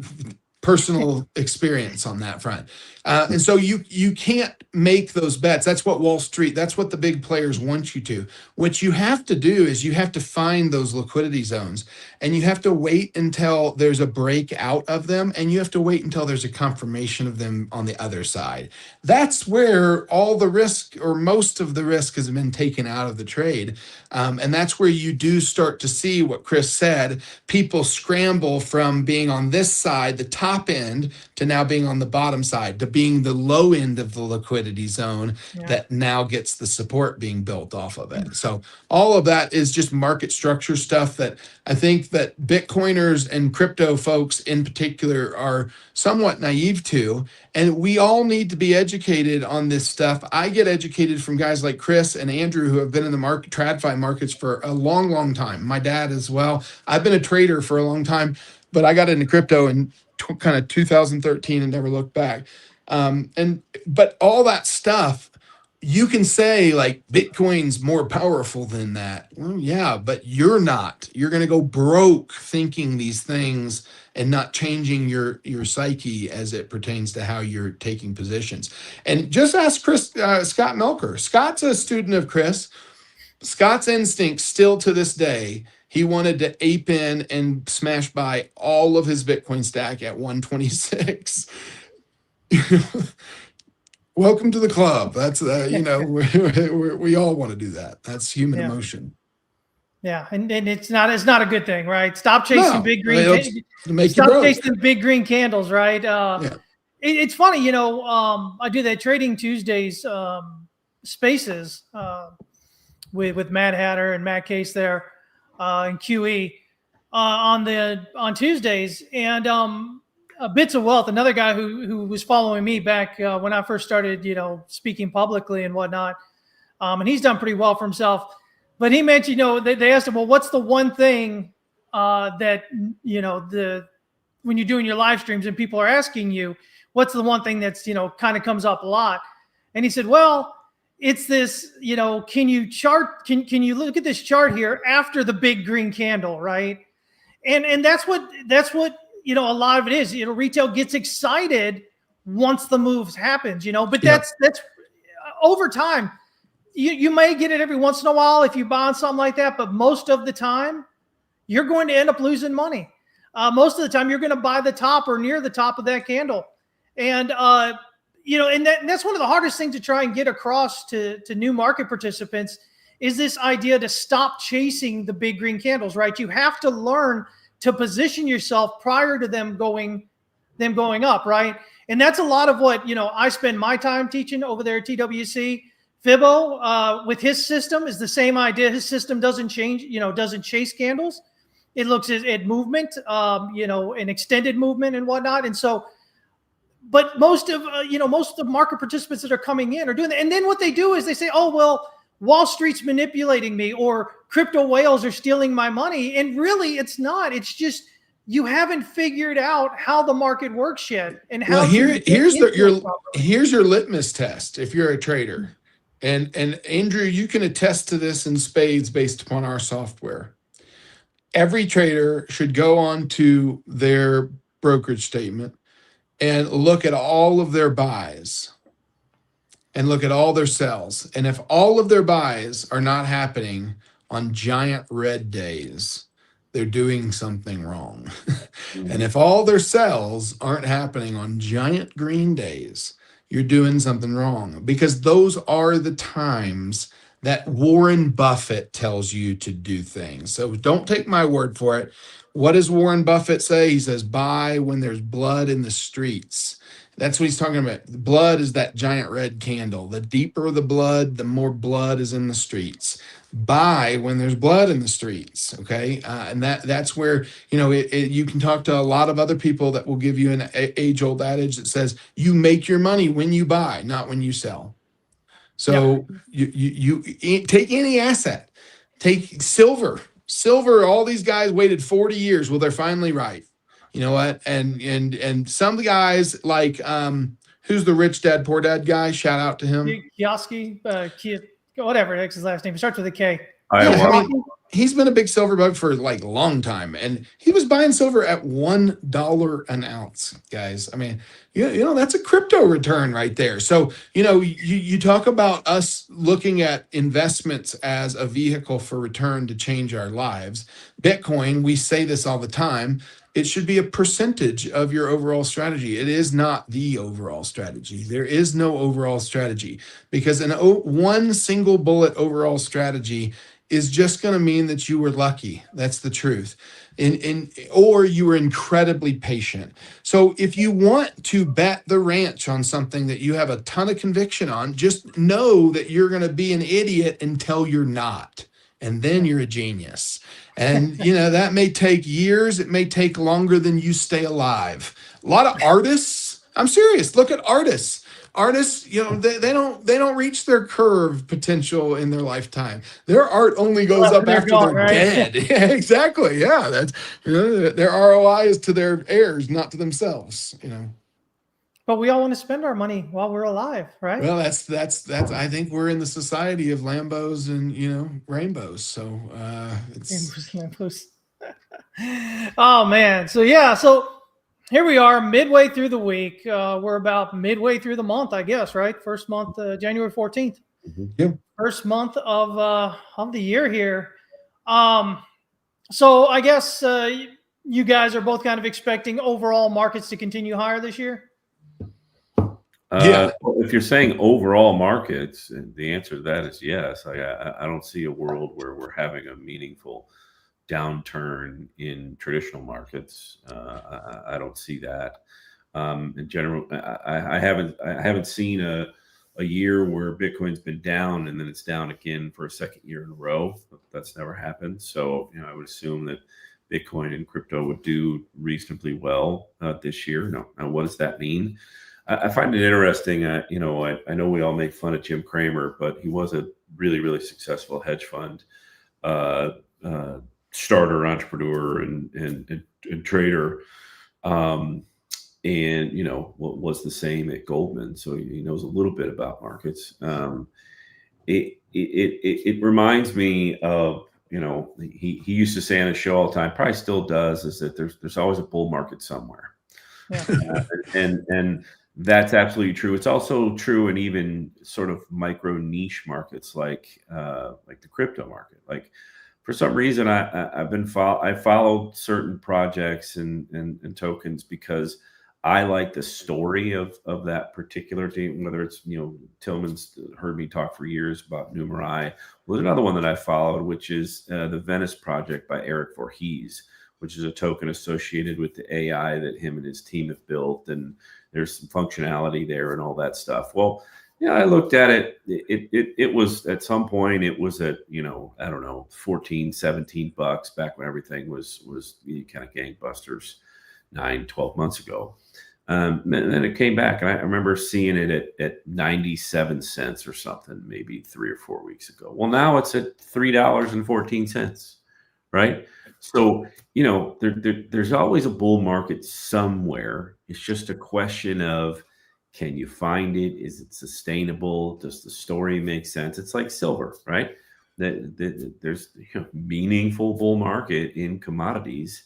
personal experience on that front. And so you can't make those bets. That's what Wall Street, that's what the big players want you to. What you have to do is you have to find those liquidity zones, and you have to wait until there's a break out of them, and you have to wait until there's a confirmation of them on the other side. That's where all the risk, or most of the risk, has been taken out of the trade. And that's where you do start to see what Chris said. People scramble from being on this side, the top top end to now being on the bottom side, to being the low end of the liquidity zone that now gets the support being built off of it. So all of that is just market structure stuff that I think that Bitcoiners and crypto folks in particular are somewhat naive to. And we all need to be educated on this stuff. I get educated from guys like Chris and Andrew who have been in the market, TradFi markets for a long, long time. My dad as well. I've been a trader for a long time, but I got into crypto in kind of 2013 and never looked back. But all that stuff, you can say like Bitcoin's more powerful than that. Well, yeah, but you're not. You're going to go broke thinking these things and not changing your psyche as it pertains to how you're taking positions. And just ask Scott Melker. Scott's a student of Chris. Scott's instinct still to this day, he wanted to ape in and smash by all of his Bitcoin stack at 126. Welcome to the club. That's we all want to do that. That's human emotion. Yeah, and it's not a good thing, right? Stop chasing big green. Stop chasing big green candles, right? It's funny, I do that Trading Tuesdays spaces with Matt Hatter and Matt Case there and QE on Tuesdays, and Bits of Wealth, another guy who was following me back when I first started, speaking publicly and whatnot, and he's done pretty well for himself. But he mentioned, they asked him, well, what's the one thing that, when you're doing your live streams and people are asking you, what's the one thing that's, kind of comes up a lot? And he said, well, it's this, can you look at this chart here after the big green candle, right? And that's what, a lot of it is, retail gets excited once the moves happens, but that's over time. You may get it every once in a while if you buy on something like that, but most of the time you're going to end up losing money. Most of the time you're going to buy the top or near the top of that candle. And, and that's one of the hardest things to try and get across to new market participants is this idea to stop chasing the big green candles, right? You have to learn to position yourself prior to them going up, right? And that's a lot of what, I spend my time teaching over there at TWC. Fibo, with his system, is the same idea. His system doesn't change, doesn't chase candles. It looks at movement, an extended movement and whatnot. And so, but most of the market participants that are coming in are doing that. And then what they do is they say, oh, well, Wall Street's manipulating me, or crypto whales are stealing my money. And really, it's not. It's just you haven't figured out how the market works yet. And how here's your litmus test if you're a trader. And Andrew, you can attest to this in spades based upon our software. Every trader should go on to their brokerage statement and look at all of their buys and look at all their sells. And if all of their buys are not happening on giant red days, they're doing something wrong. And if all their sells aren't happening on giant green days, you're doing something wrong, because those are the times that Warren Buffett tells you to do things. So don't take my word for it. What does Warren Buffett say? He says, buy when there's blood in the streets. That's what he's talking about. Blood is that giant red candle. The deeper the blood, the more blood is in the streets. Buy when there's blood in the streets, okay? And that's where, you can talk to a lot of other people that will give you an age-old adage that says, you make your money when you buy, not when you sell. So you take any asset. Take silver. Silver, all these guys waited 40 years. Well, they're finally right. You know what? And some guys like, who's the rich dad, poor dad guy? Shout out to him. Kioski, whatever that's his last name. It starts with a K. He's been a big silver bug for like a long time, and he was buying silver at $1 an ounce, guys. I mean, that's a crypto return right there. So, you talk about us looking at investments as a vehicle for return to change our lives. Bitcoin, we say this all the time. It should be a percentage of your overall strategy. It is not the overall strategy. There is no overall strategy, because one single bullet overall strategy is just going to mean that you were lucky. That's the truth. Or you were incredibly patient. So if you want to bet the ranch on something that you have a ton of conviction on, just know that you're going to be an idiot until you're not. And then you're a genius. And, that may take years. It may take longer than you stay alive. A lot of artists, I'm serious. Look at artists. Artists, they don't reach their curve potential in their lifetime. Their art only goes up after gone, they're right? dead. Yeah, exactly. Yeah, that's their ROI is to their heirs, not to themselves. But we all want to spend our money while we're alive, right? Well, that's. I think we're in the society of Lambos and rainbows. So it's. Oh man. So yeah. So here we are, midway through the week. We're about midway through the month, I guess, right? First month, January 14th. Yeah. First month of the year here. So I guess you guys are both kind of expecting overall markets to continue higher this year. Yeah. Well, if you're saying overall markets, the answer to that is yes. I don't see a world where we're having a meaningful downturn in traditional markets. I don't see that. In general, I haven't seen a year where Bitcoin's been down and then it's down again for a second year in a row. That's never happened. So I would assume that Bitcoin and crypto would do reasonably well this year. Now, what does that mean? I find it interesting. I know we all make fun of Jim Cramer, but he was a really, really successful hedge fund starter, entrepreneur, and trader, and was the same at Goldman. So he knows a little bit about markets. It reminds me of he used to say on his show all the time, probably still does, is that there's always a bull market somewhere. Yeah. And that's absolutely true. It's also true in even sort of micro niche markets like the crypto market. Like for some reason, I followed certain projects and tokens because I like the story of that particular team. Whether it's Tillman's heard me talk for years about Numerai. Well, there's another one that I followed, which is the Venice project by Eric Voorhees, which is a token associated with the AI that him and his team have built, and there's some functionality there and all that stuff. Well, I looked at it. It was at some point it was at I don't know, $14-17 back when everything was kind of gangbusters 9-12 months ago. And then it came back, and I remember seeing it at 97 cents or something, maybe 3 or 4 weeks ago. Well, now it's at $3.14, right? So there's always a bull market somewhere. It's just a question of, can you find it? Is it sustainable? Does the story make sense? It's like silver, right? There's meaningful bull market in commodities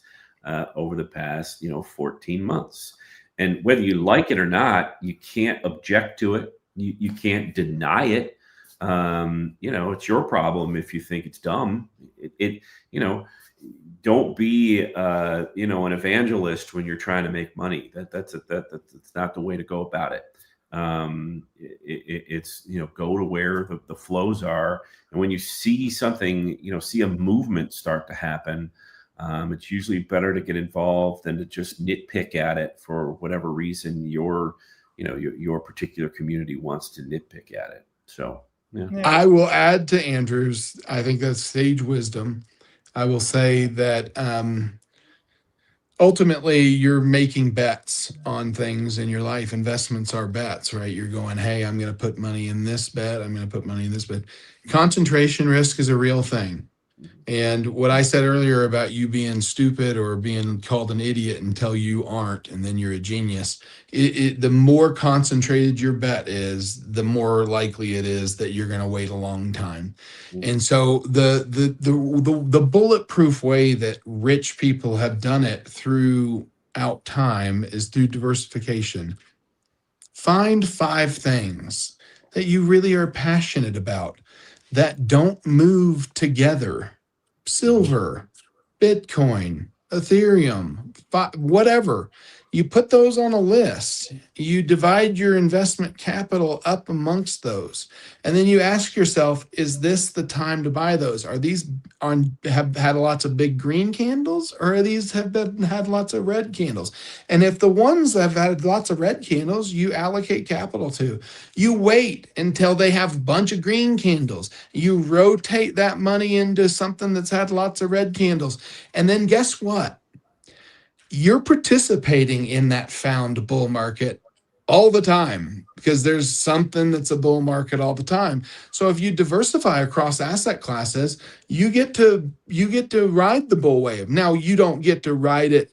over the past 14 months. And whether you like it or not, you can't object to it. You can't deny it. It's your problem if you think it's dumb. Don't be an evangelist when you're trying to make money. That's not the way to go about it. It's go to where the flows are, and when you see something, see a movement start to happen, it's usually better to get involved than to just nitpick at it for whatever reason your particular community wants to nitpick at it. So yeah. I will add to Andrew's. I think that's sage wisdom. I will say that ultimately you're making bets on things in your life. Investments are bets, right? You're going, hey, I'm going to put money in this bet. I'm going to put money in this bet. Concentration risk is a real thing. And what I said earlier about you being stupid or being called an idiot until you aren't, and then you're a genius, the more concentrated your bet is, the more likely it is that you're going to wait a long time. And so the bulletproof way that rich people have done it throughout time is through diversification. Find 5 things that you really are passionate about that don't move together. Silver, Bitcoin, Ethereum, whatever. You put those on a list. You divide your investment capital up amongst those. And then you ask yourself, is this the time to buy those? Are these have had lots of big green candles, or are these had lots of red candles? And if the ones that have had lots of red candles, you allocate capital to. You wait until they have a bunch of green candles. You rotate that money into something that's had lots of red candles. And then guess what? You're participating in that found bull market all the time, because there's something that's a bull market all the time. So if you diversify across asset classes, you get to ride the bull wave. Now, you don't get to ride it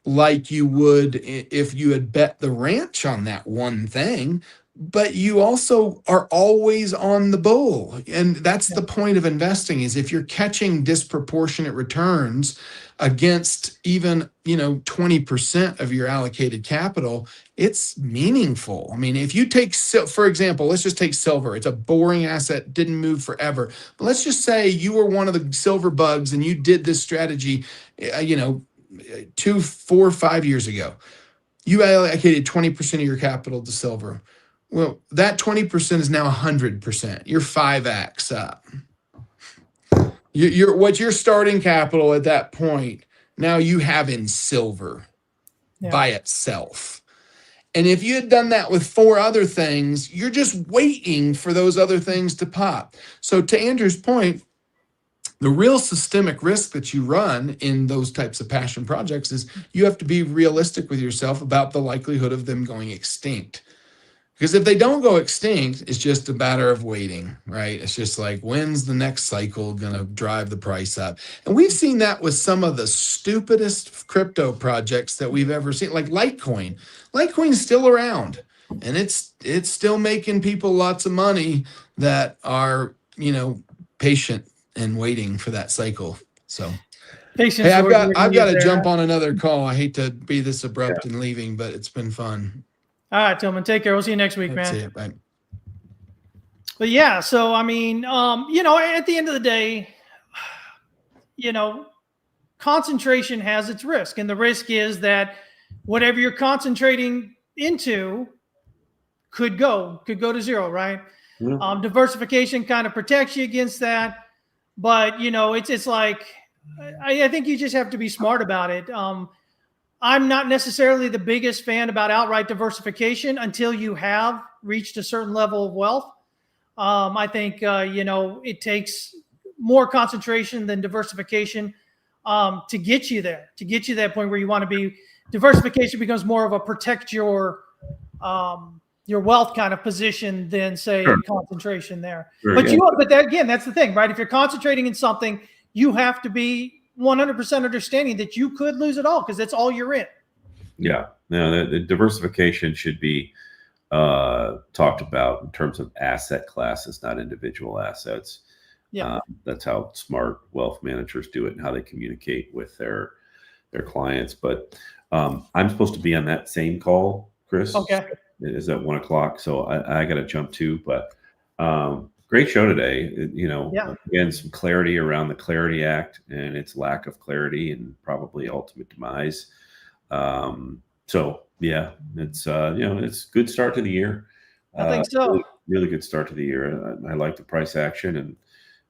like you would if you had bet the ranch on that one thing, but you also are always on the bull. And that's the point of investing, is if you're catching disproportionate returns against even 20% of your allocated capital, it's meaningful. I mean, if you take, for example, let's just take silver. It's a boring asset, didn't move forever, but let's just say you were one of the silver bugs and you did this strategy 2, 4, 5 years ago. You allocated 20% of your capital to silver. Well, that 20% is now 100%. You're 5x up. What's your starting capital at that point? Now you have in silver by itself. And if you had done that with 4 other things, you're just waiting for those other things to pop. So to Andrew's point, the real systemic risk that you run in those types of passion projects is you have to be realistic with yourself about the likelihood of them going extinct. Because if they don't go extinct, it's just a matter of waiting, right? It's just like, when's the next cycle going to drive the price up? And we've seen that with some of the stupidest crypto projects that we've ever seen, like Litecoin. Litecoin's still around, and it's still making people lots of money that are, patient and waiting for that cycle. So, Patience. hey, I've got to jump on another call. I hate to be this abrupt in leaving, but it's been fun. All right, Tillman, take care. We'll see you next week, man. See you. Bye. But yeah, so I mean, at the end of the day, concentration has its risk, and the risk is that whatever you're concentrating into could go to zero, right? Mm-hmm. Diversification kind of protects you against that, but it's like I think you just have to be smart about it. I'm not necessarily the biggest fan about outright diversification until you have reached a certain level of wealth. I think, it takes more concentration than diversification to get you there, to get you to that point where you want to be. Diversification becomes more of a protect your wealth kind of position than, say, concentration there. Sure, but that's the thing, right? If you're concentrating in something, you have to be 100% understanding that you could lose it all, because that's all you're in. Yeah, no, the diversification should be talked about in terms of asset classes, not individual assets. Yeah, that's how smart wealth managers do it and how they communicate with their clients. But I'm supposed to be on that same call, Chris. Okay, it is at 1:00, so I got to jump too. But great show today. Again, some clarity around the Clarity Act and its lack of clarity and probably ultimate demise. So yeah, it's it's a good start to the year. I think so. Really good start to the year. I like the price action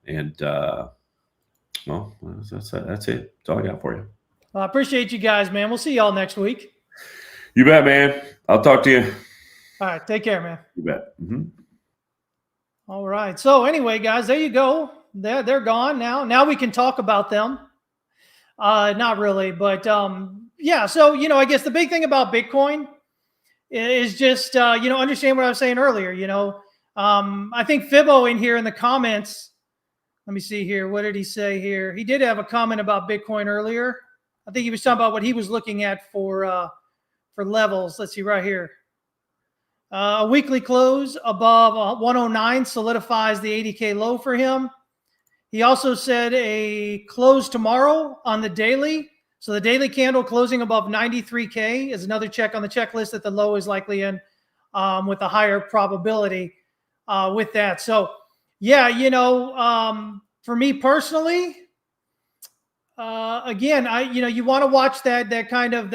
and well, that's it. That's all I got for you. Well, I appreciate you guys, man. We'll see y'all next week. You bet, man. I'll talk to you. All right, take care, man. You bet. Mm-hmm. All right. So anyway, guys, there you go. They're gone now. Now we can talk about them. Not really, but yeah. So I guess the big thing about Bitcoin is just understand what I was saying earlier. I think Fibo in here in the comments. Let me see here. What did he say here? He did have a comment about Bitcoin earlier. I think he was talking about what he was looking at for levels. Let's see right here. A weekly close above 109 solidifies the 80K low for him. He also said a close tomorrow on the daily. So the daily candle closing above 93K is another check on the checklist that the low is likely in with a higher probability with that. So, yeah, for me personally, again, you want to watch that kind of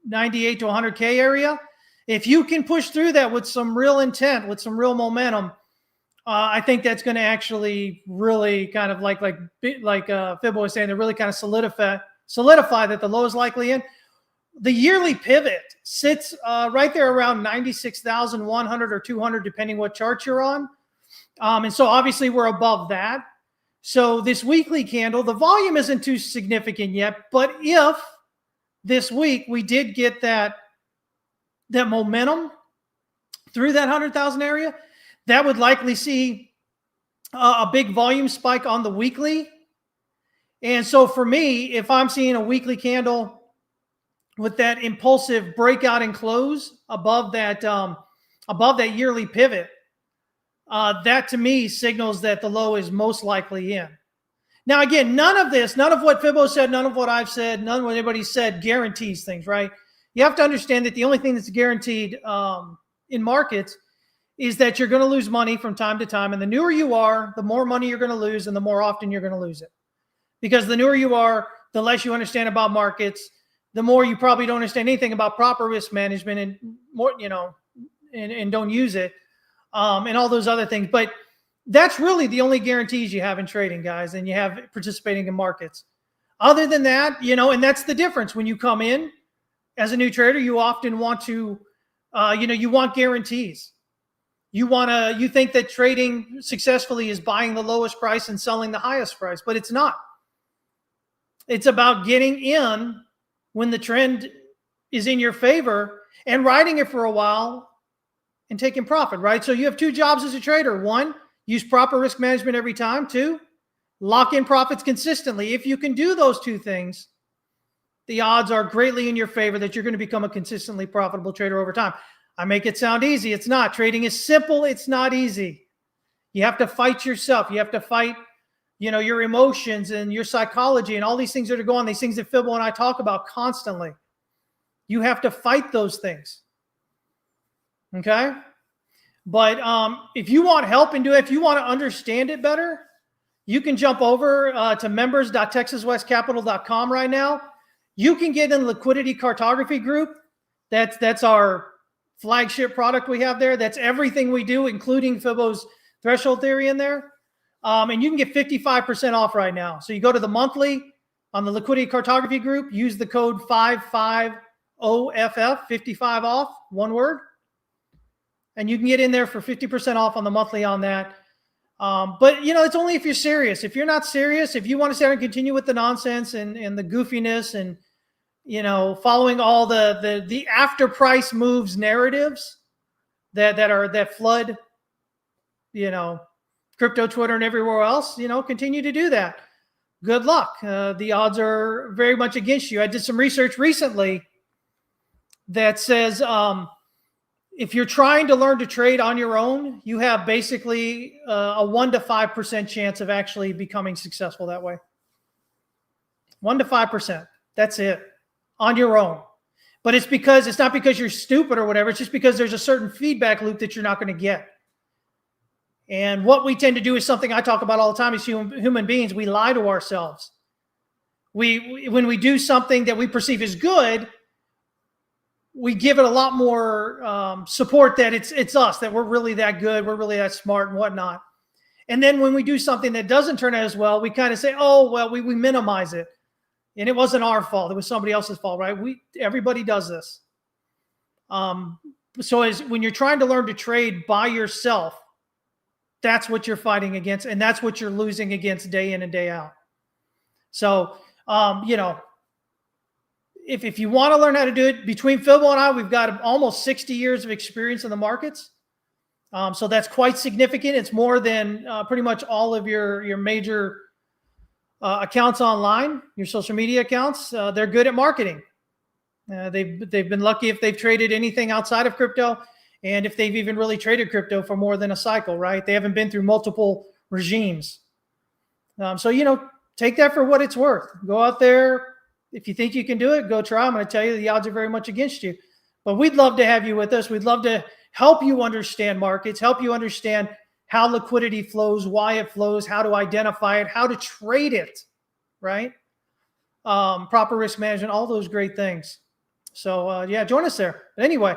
98 to 100K area. If you can push through that with some real intent, with some real momentum, I think that's going to actually really kind of like Fibbo was saying, to really kind of solidify that the low is likely in. The yearly pivot sits right there around 96,100 or 200, depending what chart you're on. And so obviously we're above that. So this weekly candle, the volume isn't too significant yet, but if this week we did get that momentum through that 100,000 area, that would likely see a big volume spike on the weekly. And so for me, if I'm seeing a weekly candle with that impulsive breakout and close above that yearly pivot, that to me signals that the low is most likely in. Now, again, none of what Fibbo said, none of what I've said, none of what anybody said guarantees things, right? You have to understand that the only thing that's guaranteed in markets is that you're going to lose money from time to time. And the newer you are, the more money you're going to lose and the more often you're going to lose it. Because the newer you are, the less you understand about markets, the more you probably don't understand anything about proper risk management and more, and don't use it, and all those other things. But that's really the only guarantees you have in trading, guys, and you have participating in markets. Other than that, and that's the difference. When you come in as a new trader, you often want to, you want guarantees. You think that trading successfully is buying the lowest price and selling the highest price, but it's not. It's about getting in when the trend is in your favor and riding it for a while and taking profit, right? So you have two jobs as a trader. One, use proper risk management every time. Two, lock in profits consistently. If you can do those two things, the odds are greatly in your favor that you're going to become a consistently profitable trader over time. I make it sound easy. It's not. Trading is simple. It's not easy. You have to fight yourself. You have to fight, your emotions and your psychology and all these things that are going on, these things that Fibbo and I talk about constantly. You have to fight those things. Okay? But if you want help and if you want to understand it better, you can jump over to members.texaswestcapital.com right now. You can get in the Liquidity Cartography group. That's our flagship product we have there. That's everything we do, including Fibbo's threshold theory in there. And you can get 55% off right now. So you go to the monthly on the Liquidity Cartography group, use the code 550FF, 55 off, one word. And you can get in there for 50% off on the monthly on that. But, it's only if you're serious. If you're not serious, if you want to sit and continue with the nonsense and the goofiness and, following all the after price moves narratives that flood, crypto Twitter and everywhere else, continue to do that. Good luck. The odds are very much against you. I did some research recently that says if you're trying to learn to trade on your own, you have basically a 1 to 5% chance of actually becoming successful that way. 1 to 5%. That's it. On your own. But it's not because you're stupid or whatever. It's just because there's a certain feedback loop that you're not going to get. And what we tend to do is something I talk about all the time as human beings. We lie to ourselves. When we do something that we perceive as good, we give it a lot more support that it's us, that we're really that good, we're really that smart and whatnot. And then when we do something that doesn't turn out as well, we kind of say, oh, well, we minimize it. And it wasn't our fault. It was somebody else's fault, right? Everybody does this. So when you're trying to learn to trade by yourself, that's what you're fighting against. And that's what you're losing against day in and day out. So, if you want to learn how to do it, between Fibbo and I, we've got almost 60 years of experience in the markets. So that's quite significant. It's more than pretty much all of your major accounts online, your social media accounts. They're good at marketing. They've been lucky if they've traded anything outside of crypto, and if they've even really traded crypto for more than a cycle, right? They haven't been through multiple regimes. So, take that for what it's worth. Go out there. If you think you can do it, go try. I'm going to tell you the odds are very much against you. But we'd love to have you with us. We'd love to help you understand markets, help you understand how liquidity flows, why it flows, how to identify it, how to trade it, right? Proper risk management, all those great things. So yeah, join us there. But anyway,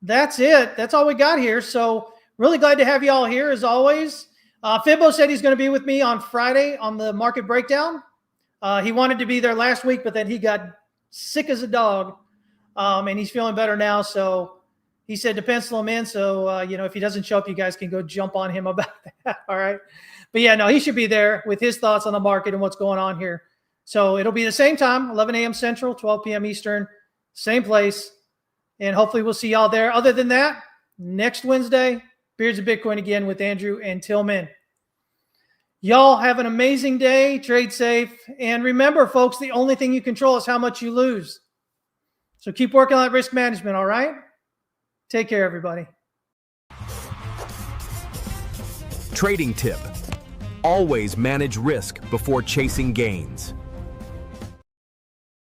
that's it. That's all we got here. So really glad to have you all here as always. Fibbo said he's going to be with me on Friday on the market breakdown. He wanted to be there last week, but then he got sick as a dog, and he's feeling better now. So he said to pencil him in. So, if he doesn't show up, you guys can go jump on him about that. All right. But yeah, no, he should be there with his thoughts on the market and what's going on here. So it'll be the same time, 11 a.m. Central, 12 p.m. Eastern, same place. And hopefully we'll see y'all there. Other than that, next Wednesday, Beards of Bitcoin again with Andrew and Tillman. Y'all have an amazing day. Trade safe. And remember, folks, the only thing you control is how much you lose. So keep working on that risk management, all right? Take care, everybody. Trading tip: always manage risk before chasing gains.